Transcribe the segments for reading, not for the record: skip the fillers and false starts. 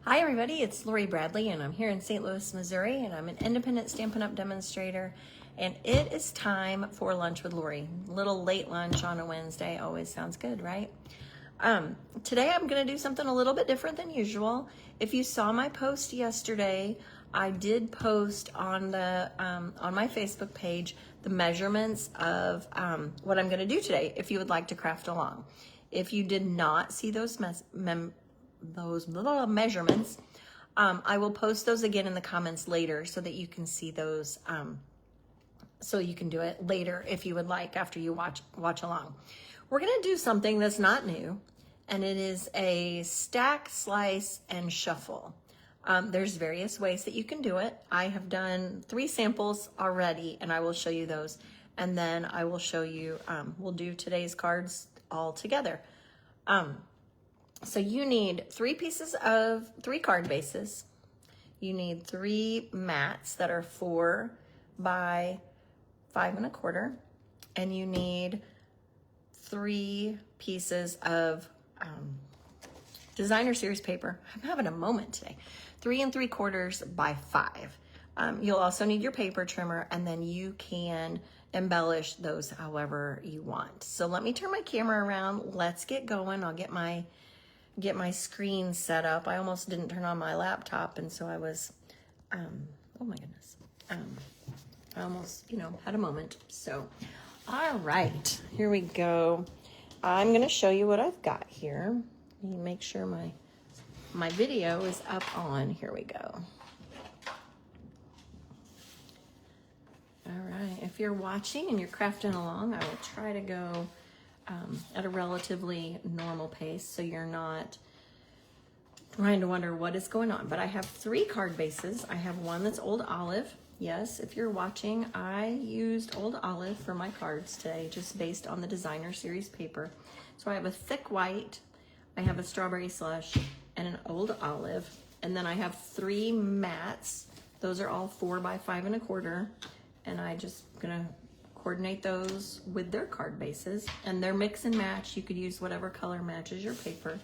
Hi everybody, it's Lori Bradley and I'm here in St. Louis, Missouri, and I'm an independent Stampin' Up! Demonstrator, and it is time for lunch with Lori. Little late lunch on a Wednesday always sounds good, right? Today I'm gonna do something a little bit different than usual. If you saw my post yesterday, I did post on my Facebook page the measurements of what I'm gonna do today if you would like to craft along. If you did not see those little measurements, I will post those again in the comments later so that you can see those, so you can do it later if you would like after you watch along. We're gonna do something that's not new, and it is a stack, slice, and shuffle. There's various ways that you can do it. I have done 3 samples already, and I will show you those, and then I will show you, we'll do today's cards all together. So you need 3 card bases. You need 3 mats that are 4 by 5 1/4, and you need 3 pieces of designer series paper. I'm having a moment today. 3 3/4 by 5. You'll also need your paper trimmer, and then you can embellish those however you want. So let me turn my camera around. Let's get going. I'll get my screen set up. I almost didn't turn on my laptop, and so I was, oh my goodness. I almost, had a moment. So, all right, here we go. I'm gonna show you what I've got here. Let me make sure my video is up on. Here we go. All right, if you're watching and you're crafting along, I will try to go at a relatively normal pace so you're not trying to wonder what is going on. But I have 3 card bases. I have one that's Old Olive. Yes, if you're watching, I used Old Olive for my cards today, just based on the designer series paper. So I have a thick white, I have a strawberry slush, and an Old Olive. And then I have 3 mats. Those are all 4 by 5 1/4. And I just gonna coordinate those with their card bases, and they're mix and match. You could use whatever color matches your paper.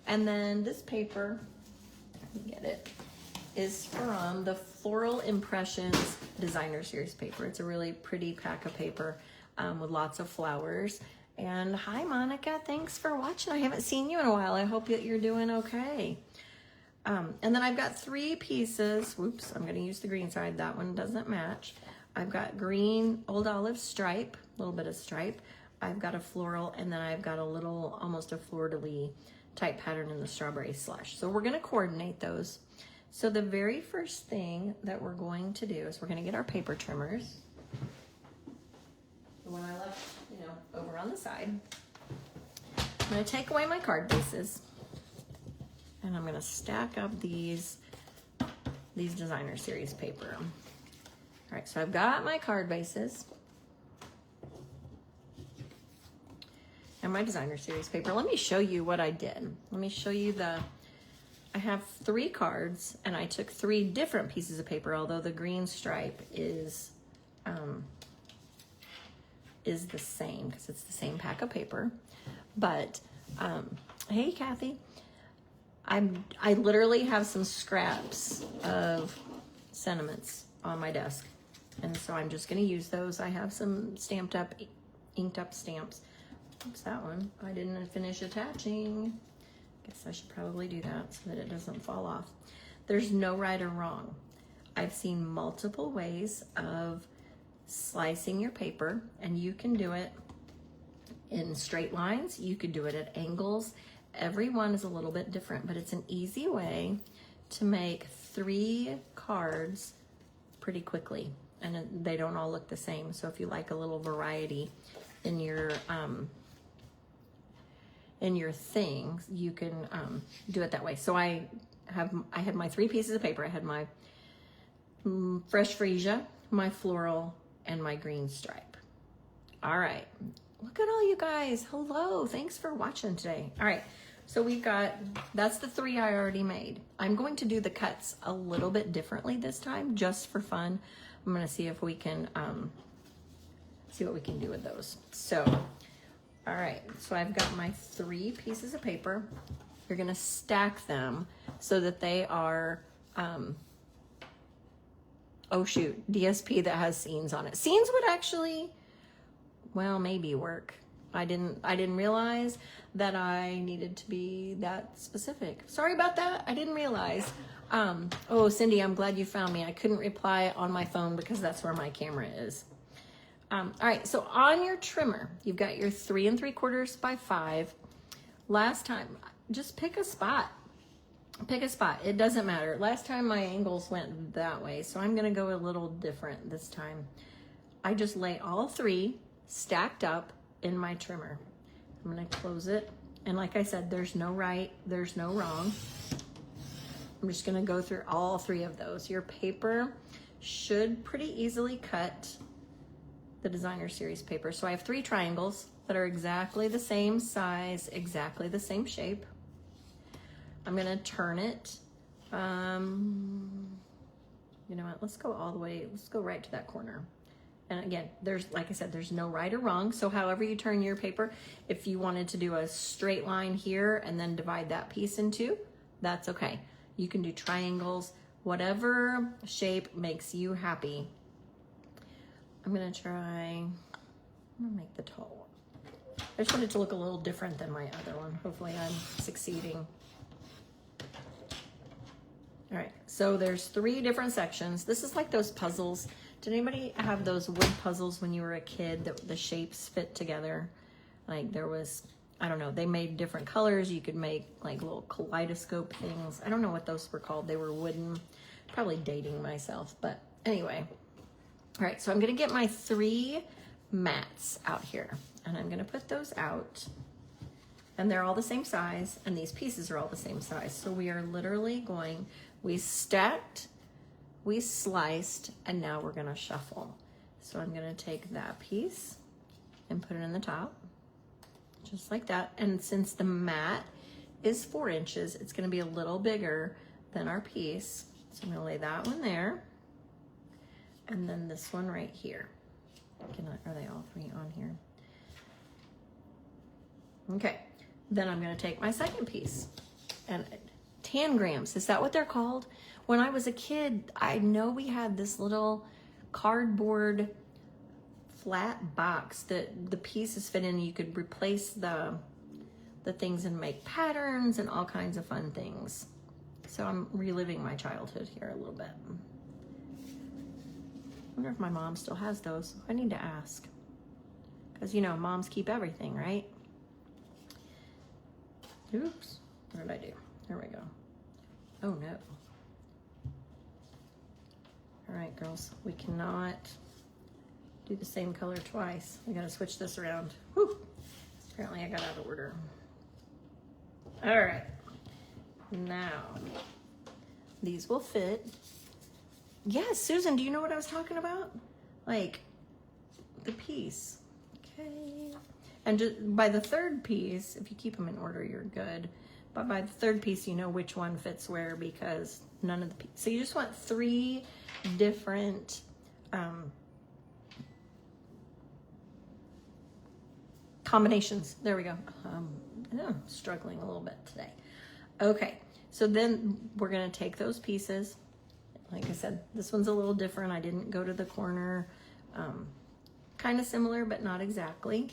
And then this paper, let me get it, is from the Floral Impressions Designer Series paper. It's a really pretty pack of paper with lots of flowers. And hi Monica, thanks for watching. I haven't seen you in a while. I hope that you're doing okay. And then I've got 3 pieces. Whoops, I'm gonna use the green side. That one doesn't match. I've got green Old Olive stripe, a little bit of stripe. I've got a floral, and then I've got a little, almost a fleur-de-lis type pattern in the strawberry slush. So we're gonna coordinate those. So the very first thing that we're going to do is we're gonna get our paper trimmers. The one I left, over on the side. I'm gonna take away my card bases, and I'm gonna stack up these designer series paper. All right, so I've got my card bases and my designer series paper. Let me show you what I did. Let me show you I have 3 cards, and I took 3 different pieces of paper, although the green stripe is the same because it's the same pack of paper. But, hey Kathy, I literally have some scraps of sentiments on my desk. And so I'm just gonna use those. I have some inked up stamps. Oops, that one I didn't finish attaching. Guess I should probably do that so that it doesn't fall off. There's no right or wrong. I've seen multiple ways of slicing your paper, and you can do it in straight lines. You could do it at angles. Every one is a little bit different, but it's an easy way to make 3 cards pretty quickly, and they don't all look the same. So if you like a little variety in your things, you can do it that way. So I had my 3 pieces of paper. I had my fresh freesia, my floral, and my green stripe. All right, look at all you guys. Hello, thanks for watching today. All right, so that's the 3 I already made. I'm going to do the cuts a little bit differently this time, just for fun. I'm gonna see if we can, see what we can do with those. So, all right, so I've got my 3 pieces of paper. You're gonna stack them so that they are, oh shoot, DSP that has scenes on it. Scenes would actually, well, maybe work. I didn't realize that I needed to be that specific. Sorry about that. I didn't realize. Oh, Cindy, I'm glad you found me. I couldn't reply on my phone because that's where my camera is. All right, so on your trimmer, you've got your 3 3/4 by 5. Last time, just pick a spot. Pick a spot. It doesn't matter. Last time my angles went that way, so I'm gonna go a little different this time. I just lay all 3 stacked up in my trimmer. I'm gonna close it. And like I said, there's no right, there's no wrong. I'm just gonna go through all 3 of those. Your paper should pretty easily cut the designer series paper. So I have 3 triangles that are exactly the same size, exactly the same shape. I'm gonna turn it. You know what, let's go all the way, let's go right to that corner. And again, there's, like I said, there's no right or wrong. So however you turn your paper, if you wanted to do a straight line here and then divide that piece in 2, that's okay. You can do triangles, whatever shape makes you happy. I'm gonna make the tall one. I just want it to look a little different than my other one. Hopefully I'm succeeding. All right, so there's 3 different sections. This is like those puzzles. Did anybody have those wood puzzles when you were a kid that the shapes fit together? Like there was, I don't know, they made different colors. You could make like little kaleidoscope things. I don't know what those were called. They were wooden, probably dating myself, but anyway. All right, so I'm gonna get my 3 mats out here and I'm gonna put those out and they're all the same size and these pieces are all the same size. So we are literally going, we stacked, we sliced, and now we're gonna shuffle. So I'm gonna take that piece and put it in the top, just like that. And since the mat is 4 inches, it's gonna be a little bigger than our piece. So I'm gonna lay that one there. And then this one right here. Are they all 3 on here? Okay, then I'm gonna take my second piece. And tangrams, is that what they're called? When I was a kid, I know we had this little cardboard flat box that the pieces fit in. You could replace the things and make patterns and all kinds of fun things. So I'm reliving my childhood here a little bit. I wonder if my mom still has those. I need to ask. Because, you know, moms keep everything, right? Oops. What did I do? There we go. Oh, no. All right, girls. We cannot do the same color twice. We got to switch this around. Whew. Apparently, I got out of order. All right. Now, these will fit. Yes, Susan, do you know what I was talking about? Like the piece, okay. And just by the 3rd piece, if you keep them in order, you're good. But by the 3rd piece, you know which one fits where because none of the pieces. So you just want 3 different combinations. There we go. I'm struggling a little bit today. Okay, so then we're gonna take those pieces. Like I said, this one's a little different. I didn't go to the corner. Kind of similar, but not exactly.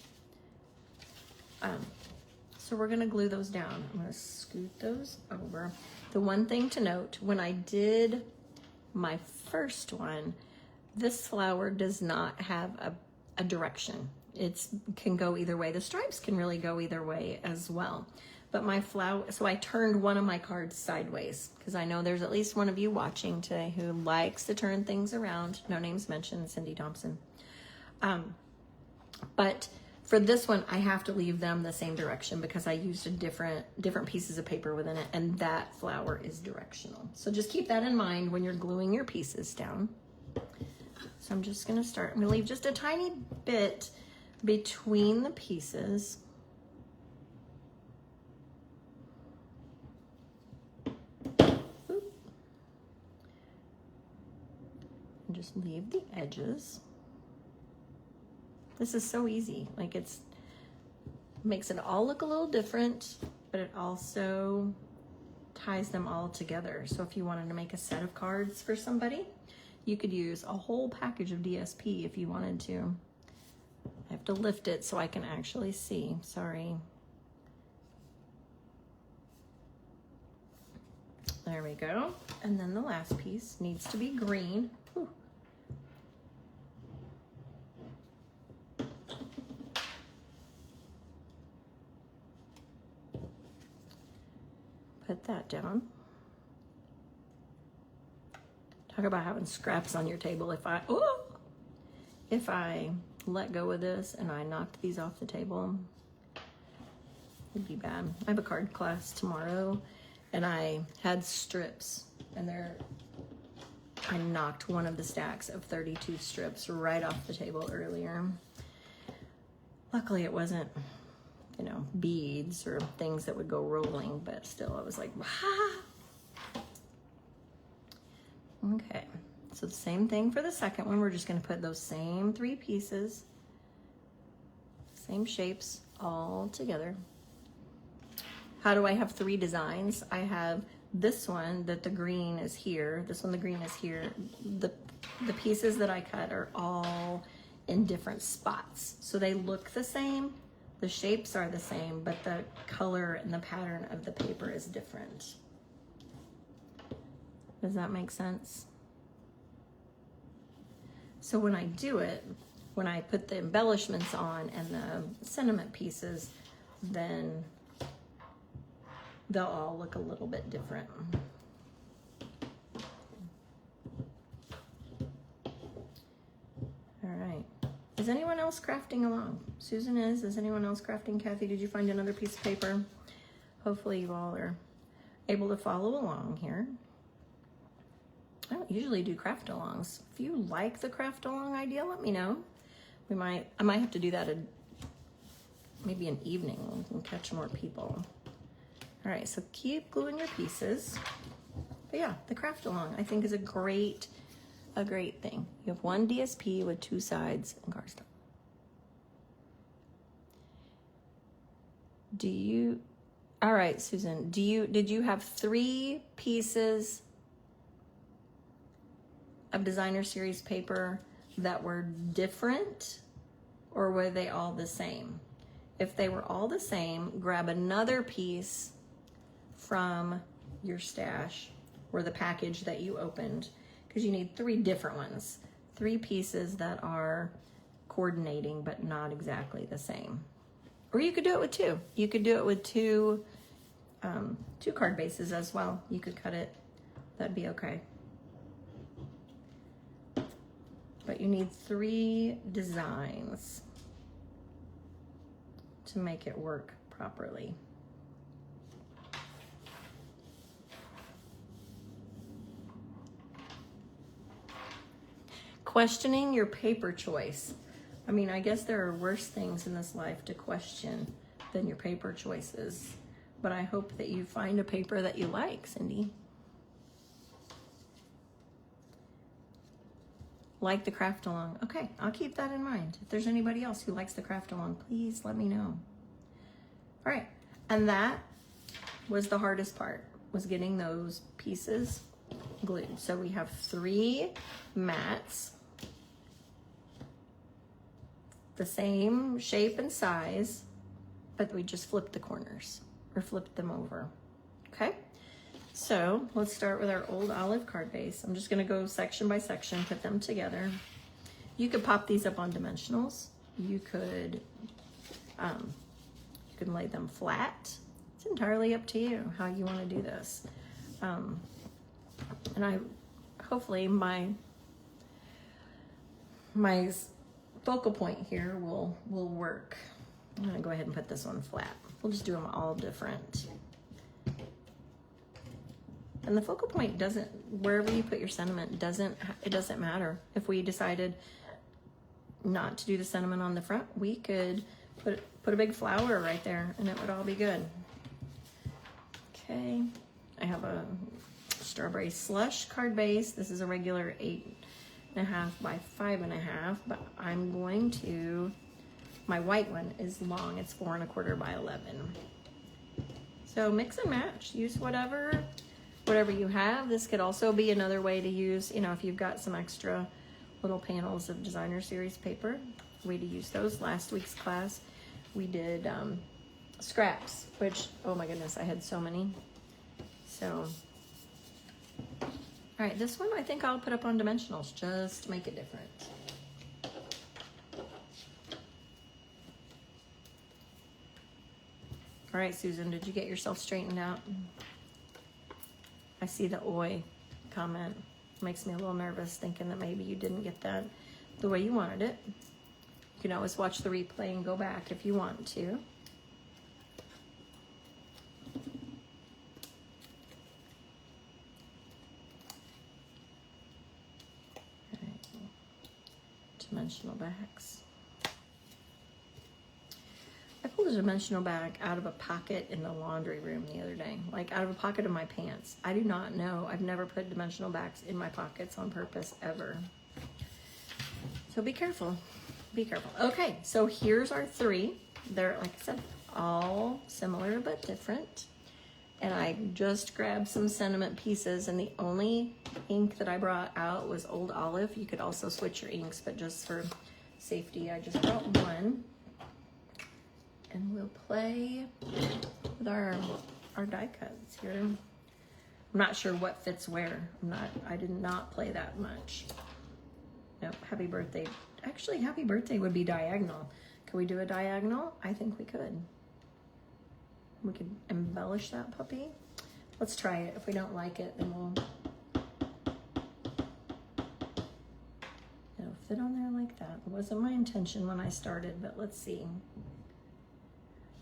So we're gonna glue those down. I'm gonna scoot those over. The one thing to note, when I did my first one, this flower does not have a direction. It can go either way. The stripes can really go either way as well. But my flower, so I turned one of my cards sideways because I know there's at least one of you watching today who likes to turn things around. No names mentioned, Cindy Thompson. But for this one, I have to leave them the same direction because I used a different pieces of paper within it, and that flower is directional. So just keep that in mind when you're gluing your pieces down. So I'm just gonna start, I'm gonna leave just a tiny bit between the pieces. And just leave the edges. This is so easy. Like makes it all look a little different, but it also ties them all together. So if you wanted to make a set of cards for somebody, you could use a whole package of DSP if you wanted to. I have to lift it so I can actually see, sorry. There we go. And then the last piece needs to be green. Whew. Put that down. Talk about having scraps on your table. If I let go of this and I knocked these off the table, it'd be bad. I have a card class tomorrow and I had strips and I knocked one of the stacks of 32 strips right off the table earlier. Luckily it wasn't, you know, beads or things that would go rolling, but still I was like, ah. Okay, so the same thing for the second one. We're just gonna put those same 3 pieces, same shapes all together. How do I have 3 designs? I have this one that the green is here, this one the green is here. The pieces that I cut are all in different spots. So they look the same, the shapes are the same, but the color and the pattern of the paper is different. Does that make sense? So when I do it, when I put the embellishments on and the sentiment pieces, then they'll all look a little bit different. All right. Is anyone else crafting along? Susan is anyone else crafting? Kathy, did you find another piece of paper? Hopefully you all are able to follow along here. I don't usually do craft alongs. If you like the craft along idea, let me know. I might have to do that maybe an evening when we can catch more people. All right, so keep gluing your pieces. But yeah, the craft along I think is a great thing. You have 1 DSP with 2 sides and cardstock. All right, Susan, did you have 3 pieces of designer series paper that were different, or were they all the same? If they were all the same, grab another piece from your stash or the package that you opened, because you need 3 different ones, 3 pieces that are coordinating but not exactly the same. Or you could do it with 2. You could do it with 2 card bases as well. You could cut it, that'd be okay. But you need 3 designs to make it work properly. Questioning your paper choice. I mean, I guess there are worse things in this life to question than your paper choices, but I hope that you find a paper that you like, Cindy. Like the craft along. Okay, I'll keep that in mind. If there's anybody else who likes the craft along, please let me know. All right, and that was the hardest part, was getting those pieces glued. So we have 3 mats, the same shape and size, but we just flipped the corners or flipped them over. Okay, so let's start with our old olive card base. I'm just gonna go section by section, put them together. You could pop these up on dimensionals. You could lay them flat. It's entirely up to you how you want to do this. And hopefully my focal point here will work. I'm gonna go ahead and put this one flat. We'll just do them all different. And the focal point doesn't, wherever you put your sentiment, it doesn't matter. If we decided not to do the sentiment on the front, we could put a big flower right there and it would all be good. Okay, I have a strawberry slush card base. This is a regular 8.5 by 5.5, but I'm going to, my white one is long. It's 4 1/4 by 11. So mix and match, use whatever whatever you have. This could also be another way to use, you know, if you've got some extra little panels of designer series paper, way to use those. Last week's class, we did scraps, which, oh my goodness, I had so many. So, all right, this one I think I'll put up on dimensionals just to make it different. All right, Susan, did you get yourself straightened out? I see the oi comment. Makes me a little nervous thinking that maybe you didn't get that the way you wanted it. You can always watch the replay and go back if you want to. All right. Dimensional backs. I pulled a dimensional bag out of a pocket in the laundry room the other day, like out of a pocket of my pants. I do not know. I've never put dimensional bags in my pockets on purpose ever. So be careful. Be careful. Okay, so here's our 3. They're, like I said, all similar but different. And I just grabbed some sentiment pieces, and the only ink that I brought out was Old Olive. You could also switch your inks, but just for safety, I just brought one. And we'll play with our die cuts here. I'm not sure what fits where. I did not play that much. Nope, happy birthday. Actually, happy birthday would be diagonal. Can we do a diagonal? I think we could. We could embellish that puppy. Let's try it. If we don't like it, then we'll... It'll fit on there like that. It wasn't my intention when I started, but let's see.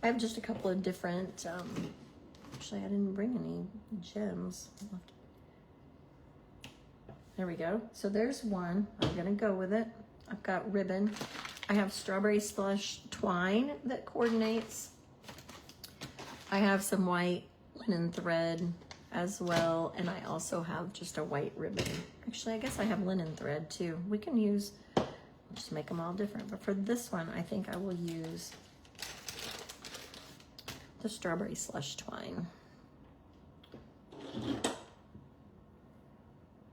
I have just a couple of different, actually I didn't bring any gems. There we go. So there's one. I'm gonna go with it. I've got ribbon. I have strawberry slush twine that coordinates. I have some white linen thread as well, and I also have just a white ribbon. Actually, I guess I have linen thread too. We can use, just make them all different, but for this one, I think I will use the strawberry slush twine.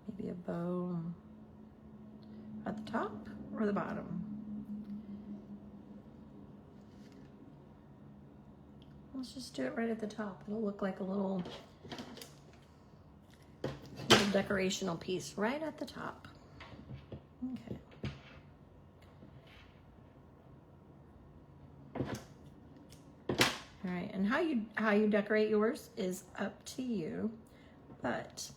Maybe a bow at the top or the bottom. Let's just do it right at the top. It'll look like a little decorational piece right at the top. Okay. All right, and how you decorate yours is up to you, but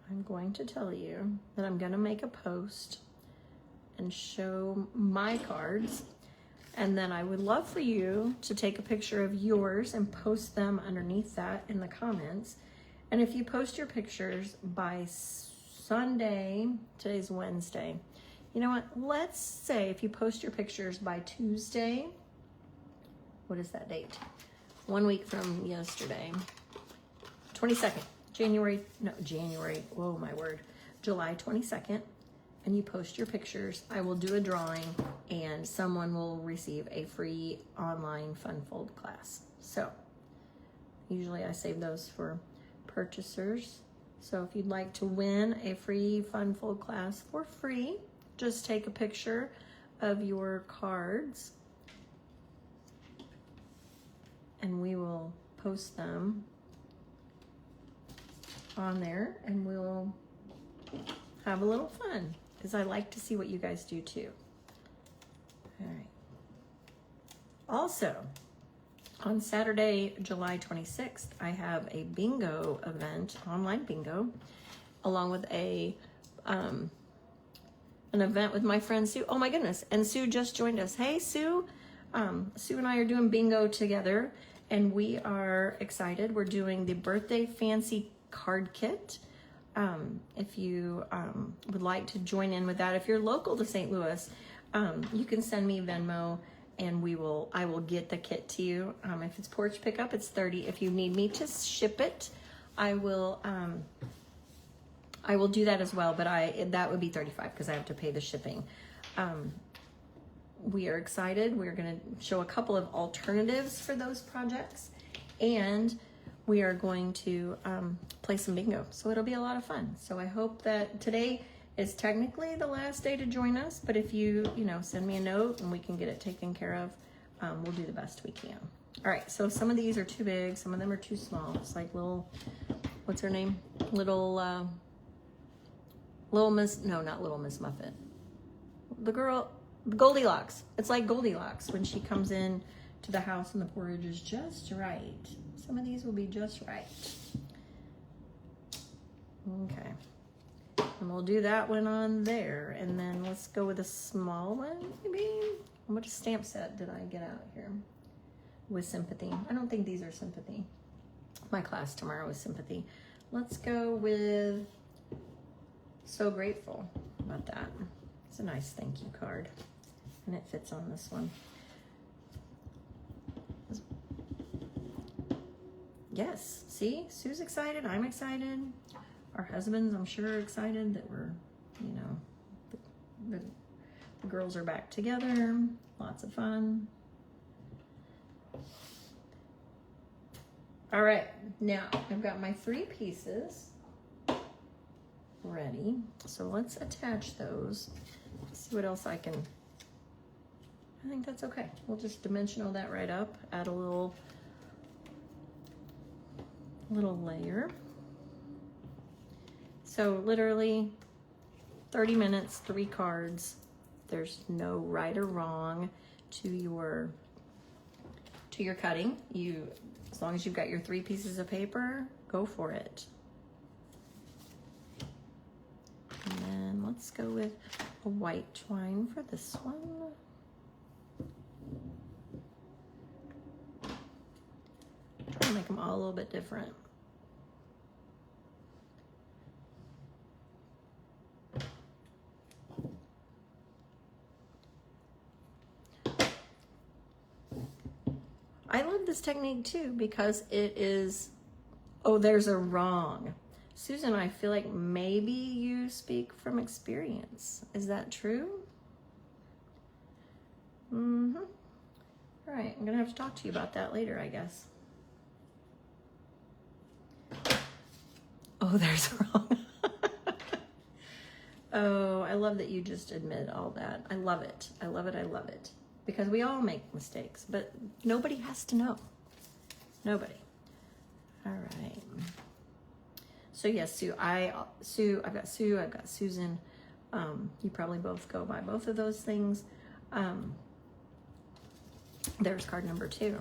I'm going to tell you that I'm gonna make a post and show my cards, and then I would love for you to take a picture of yours and post them underneath that in the comments. And if you post your pictures by Sunday, today's Wednesday, you know what, let's say if you post your pictures by Tuesday, what is that date? 1 week from yesterday, 22nd, July 22nd, and you post your pictures, I will do a drawing and someone will receive a free online fun fold class. So usually I save those for purchasers. So if you'd like to win a free fun fold class for free, just take a picture of your cards and we will post them on there and we'll have a little fun because I like to see what you guys do too. All right. Also, on Saturday, July 26th, I have a bingo event, online bingo, along with an event with my friend Sue. Oh my goodness, and Sue just joined us. Hey, Sue. Sue and I are doing bingo together, and we are excited. We're doing the Birthday Fancy card kit. If you would like to join in with that, if you're local to St. Louis, you can send me Venmo and I will get the kit to you. If it's porch pickup, it's $30. If you need me to ship it, I will do that as well, but that would be $35 because I have to pay the shipping. We are excited. We're going to show a couple of alternatives for those projects, and we are going to play some bingo. So it'll be a lot of fun. So I hope that today is technically the last day to join us, but if you send me a note and we can get it taken care of, we'll do the best we can. All right, so some of these are too big, some of them are too small. It's like little, what's her name? Little Miss, no, not Little Miss Muffet. The girl, Goldilocks. It's like Goldilocks when she comes in to the house and the porridge is just right. Some of these will be just right. Okay. And we'll do that one on there. And then let's go with a small one, maybe. What stamp set did I get out here? With sympathy. I don't think these are sympathy. My class tomorrow is sympathy. Let's go with So Grateful. How about that? It's a nice thank you card. And it fits on this one. Yes, see? Sue's excited. I'm excited. Our husbands, I'm sure, are excited that we're, the girls are back together. Lots of fun. All right, now I've got my 3 pieces ready. So let's attach those. See what else I can. I think that's okay. We'll just dimensional that right up. Add a little layer. So literally 30 minutes, 3 cards. There's no right or wrong to your cutting. As long as you've got your 3 pieces of paper, go for it. And then let's go with a white twine for this one. Try to make them all a little bit different. I love this technique too because it is, oh, there's a wrong. Susan, I feel like maybe you speak from experience. Is that true? Mm-hmm. All right, I'm gonna have to talk to you about that later, I guess. Oh, there's a wrong. Oh, I love that you just admit all that. I love it. I love it. I love it. Because we all make mistakes, but nobody has to know. Nobody. All right. So yes, Sue, I've got Sue, I've got Susan. You probably both go by both of those things. There's card number 2.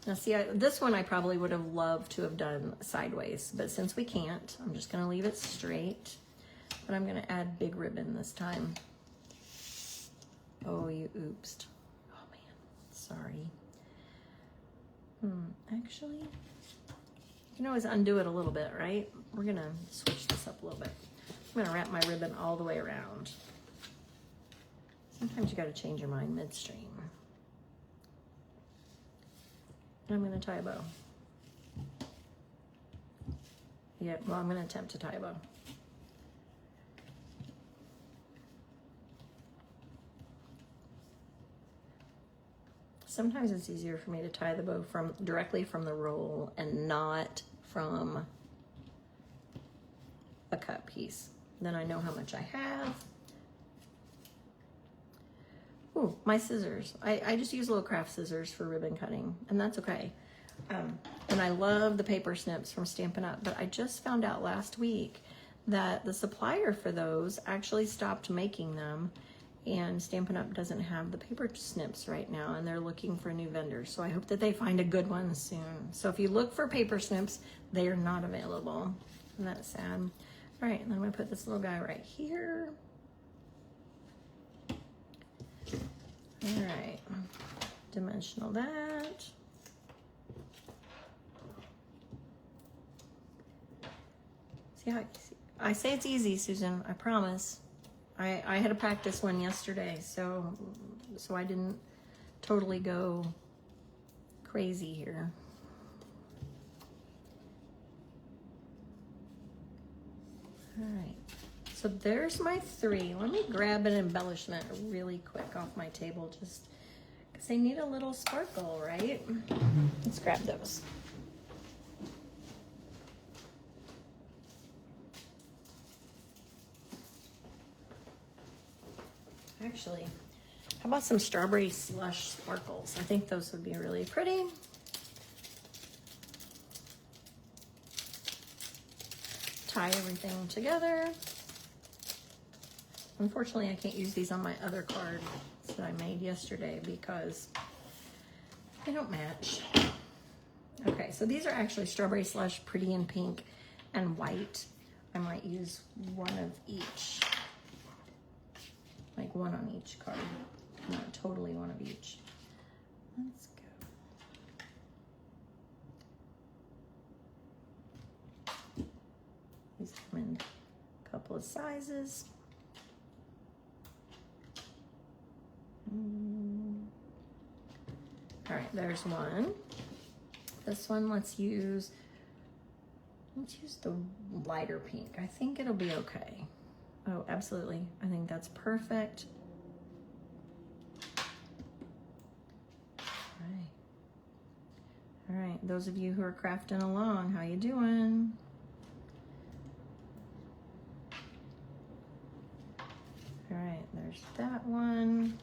Now see, this one I probably would have loved to have done sideways, but since we can't, I'm just gonna leave it straight. But I'm gonna add big ribbon this time. Oh, you oopsed. Oh man, sorry. Actually, you can always undo it a little bit, right? We're gonna switch this up a little bit. I'm gonna wrap my ribbon all the way around. Sometimes you gotta change your mind midstream. And I'm gonna tie a bow. Yeah, well, I'm gonna attempt to tie a bow. Sometimes it's easier for me to tie the bow directly from the roll and not from a cut piece. Then I know how much I have. Ooh, my scissors. I just use little craft scissors for ribbon cutting, and that's okay. And I love the paper snips from Stampin' Up, but I just found out last week that the supplier for those actually stopped making them, and Stampin' Up doesn't have the paper snips right now, and they're looking for a new vendor. So I hope that they find a good one soon. So if you look for paper snips, they are not available. And that's sad. All right, and I'm gonna put this little guy right here. All right, dimensional that. See how I say it's easy, Susan, I promise. I had to practice one yesterday, so I didn't totally go crazy here. All right, so there's my 3. Let me grab an embellishment really quick off my table, just because they need a little sparkle, right? Let's grab those. Actually, how about some strawberry slush sparkles? I think those would be really pretty. Tie everything together. Unfortunately, I can't use these on my other cards that I made yesterday because they don't match. Okay, so these are actually strawberry slush, pretty in pink and white. I might use one of each. Like one on each card, not totally one of each. Let's go. These come in a couple of sizes. All right, there's one. This one, let's use the lighter pink. I think it'll be okay. Oh, absolutely. I think that's perfect. All right. Those of you who are crafting along, how you doing? All right, there's that one.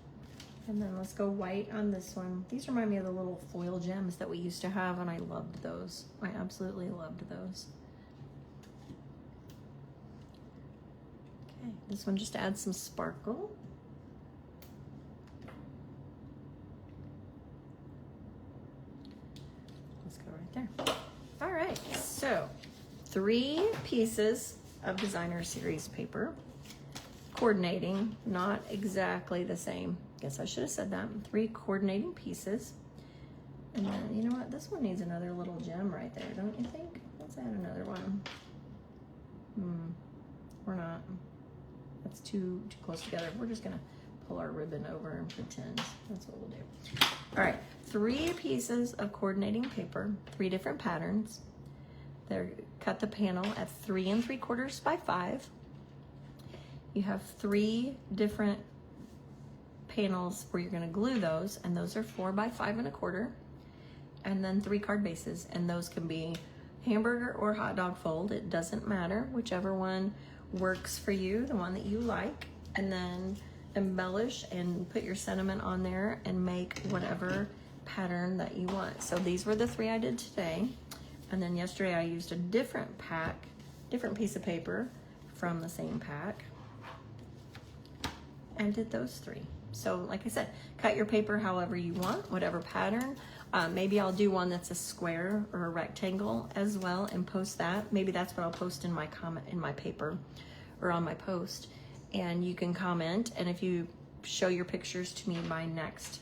And then let's go white on this one. These remind me of the little foil gems that we used to have, and I loved those. I absolutely loved those. Okay, this one just adds some sparkle. Let's go right there. All right, so 3 pieces of designer series paper. Coordinating, not exactly the same. Guess I should have said that. 3 coordinating pieces. And then, you know what? This one needs another little gem right there, don't you think? Let's add another one. We're not. That's too close together. We're just gonna pull our ribbon over and pretend. That's what we'll do. All right, 3 pieces of coordinating paper, 3 different patterns. They're cut the panel at 3 3/4 by 5. You have 3 different panels where you're going to glue those, and those are 4 by 5 1/4, and then 3 card bases, and those can be hamburger or hot dog fold. It doesn't matter, whichever one works for you, the one that you like, and then embellish and put your sentiment on there and make whatever pattern that you want. So these were the 3 I did today, and then yesterday I used a different piece of paper from the same pack and did those 3. So like I said, cut your paper however you want, whatever pattern. Maybe I'll do one that's a square or a rectangle as well and post that. Maybe that's what I'll post in my comment in my paper or on my post. And you can comment, and if you show your pictures to me by next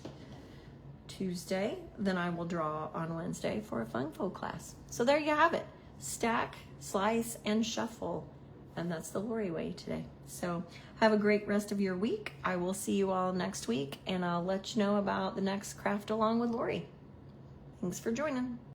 Tuesday, then I will draw on Wednesday for a fun fold class. So there you have it. Stack, slice, and shuffle. And that's the Lori way today. So have a great rest of your week. I will see you all next week, and I'll let you know about the next craft along with Lori. Thanks for joining.